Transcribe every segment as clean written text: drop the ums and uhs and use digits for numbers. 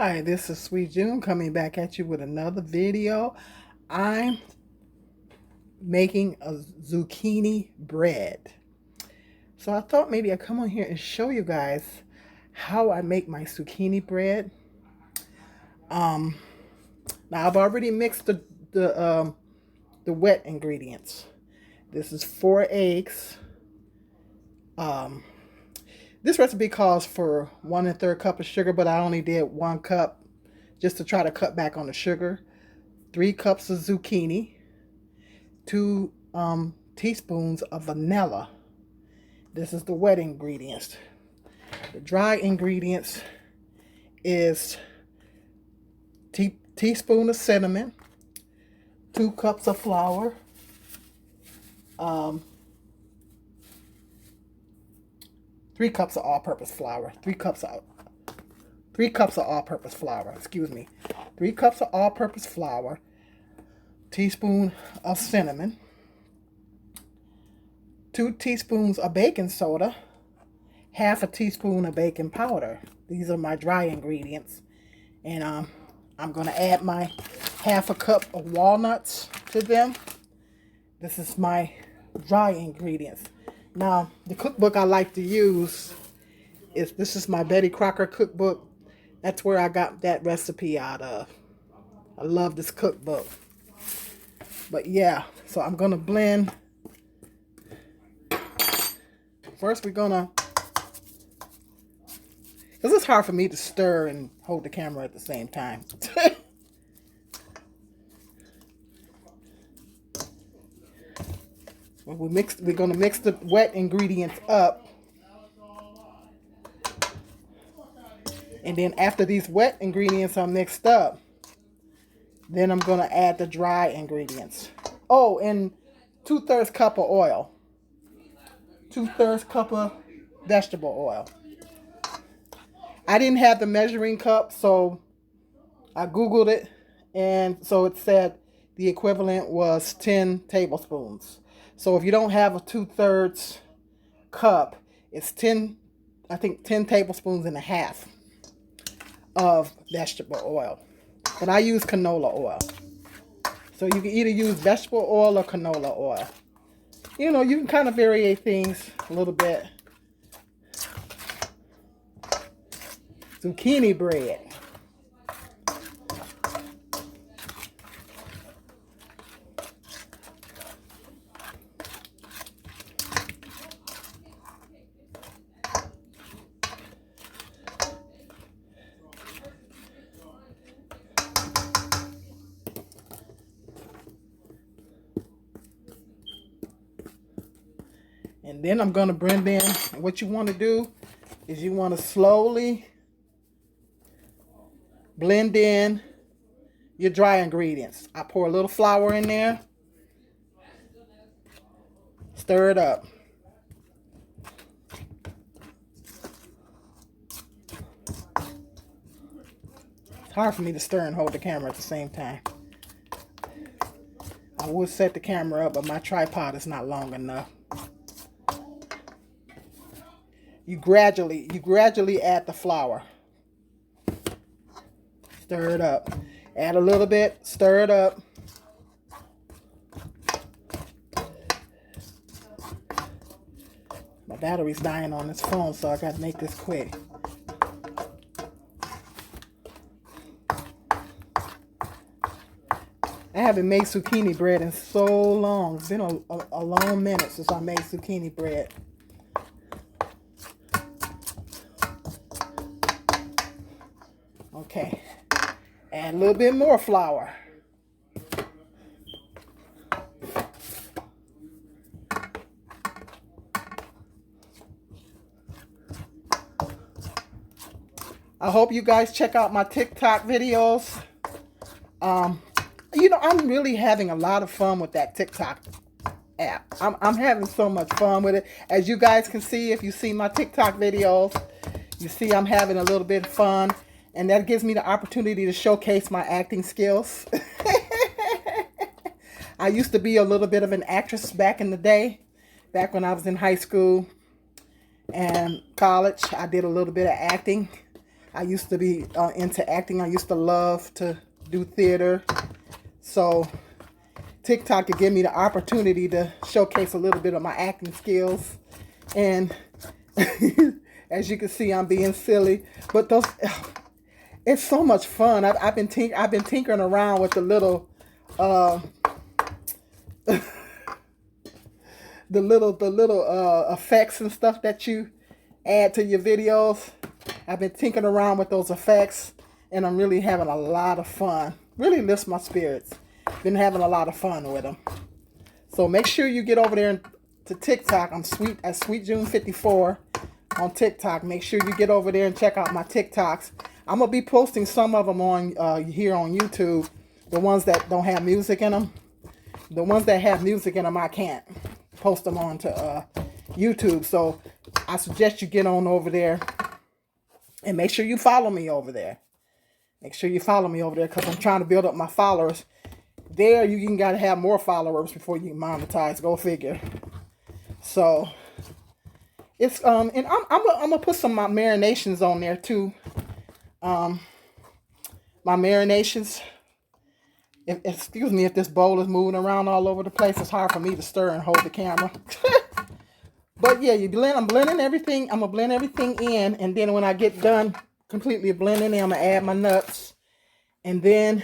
Hi, this is Sweet June coming back at you with another video. I'm making a zucchini bread. So I thought maybe I'd come on here and show you guys how I make my zucchini bread. Now I've already mixed the wet ingredients. This is 4 eggs. This recipe calls for 1 1/3 cup of sugar, but I only did 1 cup just to try to cut back on the sugar. 3 cups of zucchini, 2 teaspoons of vanilla. This is the wet ingredients. The dry ingredients is teaspoon of cinnamon, 2 cups of flour, 3 cups of all-purpose flour, 3 cups of all-purpose flour, excuse me. 3 cups of all-purpose flour, teaspoon of cinnamon, 2 teaspoons of baking soda, half a teaspoon of baking powder. These are my dry ingredients. And I'm going to add my half a cup of walnuts to them. This is my dry ingredients. Now, the cookbook I like to use this is my Betty Crocker cookbook. That's where I got that recipe out of. I love this cookbook. But yeah, so I'm going to blend. First, we're going to, because it's hard for me to stir and hold the camera at the same time. We're going to mix the wet ingredients up. And then after these wet ingredients are mixed up, then I'm going to add the dry ingredients. Oh, and 2/3 cup of oil. 2/3 cup of vegetable oil. I didn't have the measuring cup, so I Googled it. And so it said the equivalent was 10 tablespoons. So if you don't have a 2/3 cup, it's 10 tablespoons and a half of vegetable oil. But I use canola oil. So you can either use vegetable oil or canola oil. You know, you can kind of vary things a little bit. Zucchini bread. And then I'm going to blend in. And what you want to do is you want to slowly blend in your dry ingredients. I pour a little flour in there. Stir it up. It's hard for me to stir and hold the camera at the same time. I would set the camera up, but my tripod is not long enough. You gradually add the flour. Stir it up. Add a little bit, stir it up. My battery's dying on this phone, so I gotta make this quick. I haven't made zucchini bread in so long. It's been a long minute since I made zucchini bread. Okay, add a little bit more flour. I hope you guys check out my TikTok videos. You know, I'm really having a lot of fun with that TikTok app. I'm having so much fun with it. As you guys can see, if you see my TikTok videos, you see I'm having a little bit of fun. And that gives me the opportunity to showcase my acting skills. I used to be a little bit of an actress back in the day. Back when I was in high school and college, I did a little bit of acting. I used to be into acting. I used to love to do theater. So TikTok could give me the opportunity to showcase a little bit of my acting skills. And as you can see, I'm being silly. But those, it's so much fun. I've been tinkering around with the little effects and stuff that you add to your videos. I've been tinkering around with those effects, and I'm really having a lot of fun. Really lifts my spirits. Been having a lot of fun with them. So make sure you get over there to TikTok. I'm Sweet June 54 on TikTok. Make sure you get over there and check out my TikToks. I'm gonna be posting some of them on here on YouTube. The ones that don't have music in them. The ones that have music in them, I can't post them onto YouTube. So I suggest you get on over there and make sure you follow me over there. Make sure you follow me over there because I'm trying to build up my followers. There, you gotta have more followers before you can monetize. Go figure. So it's and I'm gonna put some of my marinations on there too. My marinations. Excuse me if this bowl is moving around all over the place. It's hard for me to stir and hold the camera. But yeah, I'm blending everything. I'm gonna blend everything in, and then when I get done completely blending in, I'm gonna add my nuts, and then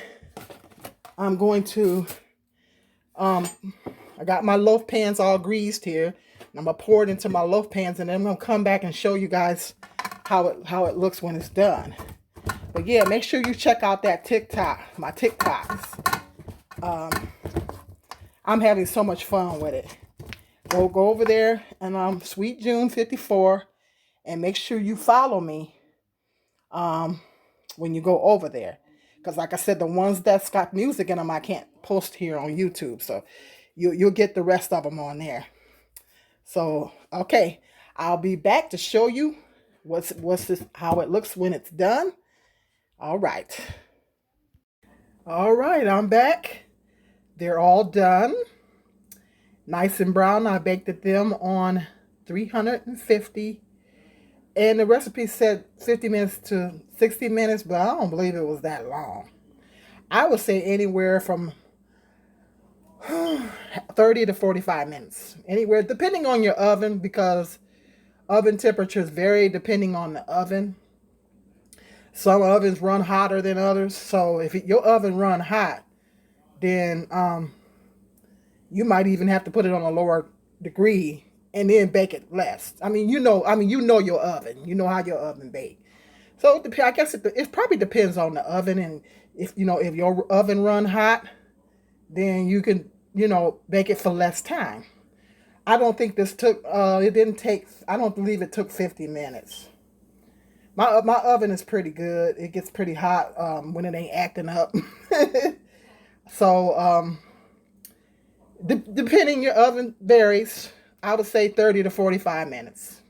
I'm going to I got my loaf pans all greased here, and I'm gonna pour it into my loaf pans, and then I'm gonna come back and show you guys how it looks when it's done. But yeah, make sure you check out that TikTok, my TikToks. I'm having so much fun with it. Go over there and Sweet June 54, and make sure you follow me when you go over there. Because like I said, the ones that's got music in them, I can't post here on YouTube. So you'll get the rest of them on there. So, okay, I'll be back to show you how it looks when it's done. All right. All right, I'm back. They're all done. Nice and brown. I baked them on 350. And the recipe said 50 minutes to 60 minutes, but I don't believe it was that long. I would say anywhere from 30 to 45 minutes. Anywhere, depending on your oven, because oven temperatures vary depending on the oven. Some ovens run hotter than others. So if your oven run hot, then you might even have to put it on a lower degree and then bake it less. You know your oven. You know how your oven bakes. So I guess it probably depends on the oven, and if your oven run hot, then you can bake it for less time. I don't think this took. It didn't take. I don't believe it took 50 minutes. My oven is pretty good. It gets pretty hot when it ain't acting up. So depending your oven varies. I would say 30 to 45 minutes.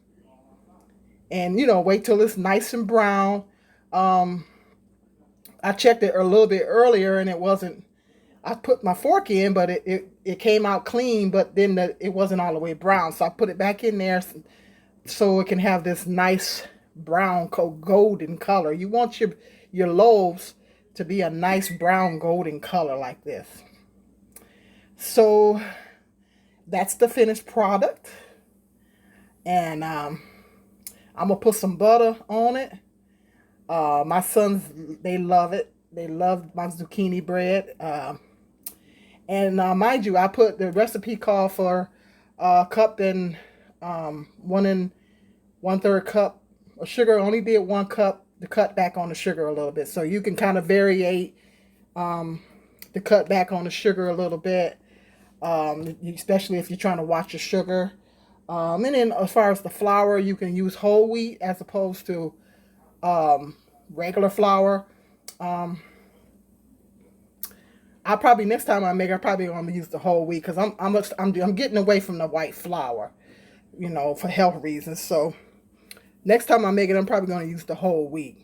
And wait till it's nice and brown. I checked it a little bit earlier and it wasn't. I put my fork in, but it came out clean, but then it wasn't all the way brown. So I put it back in there so it can have this nice brown golden color. You want your loaves to be a nice brown golden color like this. So that's the finished product, and I'm gonna put some butter on it. My sons, they love it. They love my zucchini bread. And mind you, I put the recipe call for a cup and 1 1/3 cup of sugar. I only did 1 cup to cut back on the sugar a little bit. So you can kind of variate to cut back on the sugar a little bit, especially if you're trying to watch your sugar. And then as far as the flour, you can use whole wheat as opposed to regular flour. I probably next time I make, I probably gonna use the whole wheat because I'm getting away from the white flour, for health reasons. So next time I make it, I'm probably gonna use the whole wheat.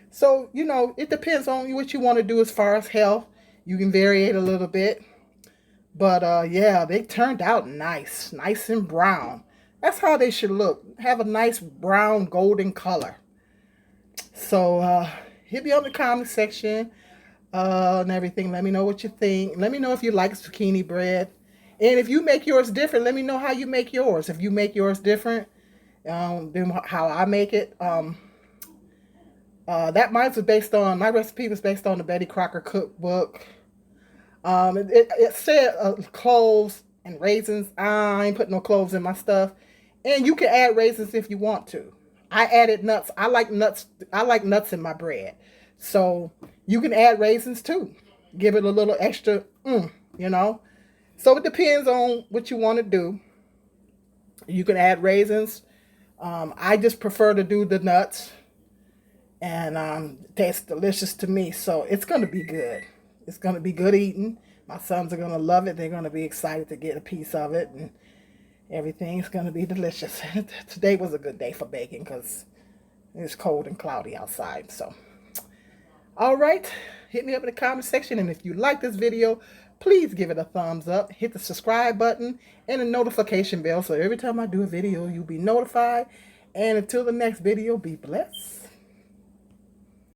So it depends on what you want to do as far as health. You can vary it a little bit, but yeah, they turned out nice and brown. That's how they should look. Have a nice brown golden color. So hit me on the comment section and everything. Let me know what you think. Let me know if you like zucchini bread. And if you make yours different, let me know how you make yours. If you make yours different, than how I make it. That mine was based on, my recipe was based on the Betty Crocker cookbook. It said cloves and raisins. I ain't put no cloves in my stuff. And you can add raisins if you want to. I added nuts. I like nuts. I like nuts in my bread. So you can add raisins too. Give it a little extra, you know. So it depends on what you want to do. You can add raisins. I just prefer to do the nuts, and it tastes delicious to me. So it's going to be good. It's going to be good eating. My sons are going to love it. They're going to be excited to get a piece of it, and everything's going to be delicious. Today was a good day for baking because it's cold and cloudy outside. So, all right, hit me up in the comment section, and if you like this video, please give it a thumbs up. Hit the subscribe button and the notification bell so every time I do a video, you'll be notified. And until the next video, be blessed.